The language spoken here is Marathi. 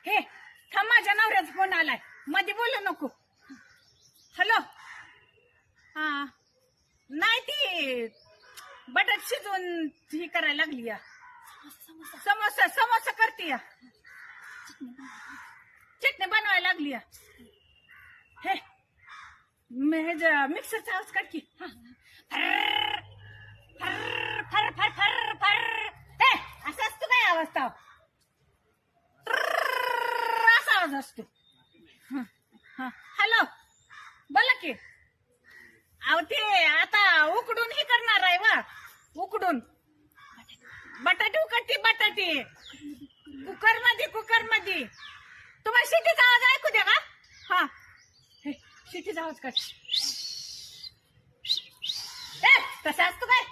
हे थांब, माझ्या नवऱ्याचा फोन आलाय, मध्ये बोलू नको. हॅलो. हा नाही, ती बटाट शिजवून ही करायला लागली या. समोसा समोसा करते या, चटणी बनवायला लागली या. हे मिक्सरचा आवाज काढ की. फर फर फर फर फर. हे असा असतो काय आवाज? तो असा आवाज असतो. हॅलो बोला की. अहो ते आता उकडून हे करणार आहे वा, उकडून बटाटे उकडते, बटाटे कुकर मध्ये. तुम्हाला शिटीचा आवाज ऐकू द्या का? हा शिटीचा आवाज काढ. तसा असतो काय?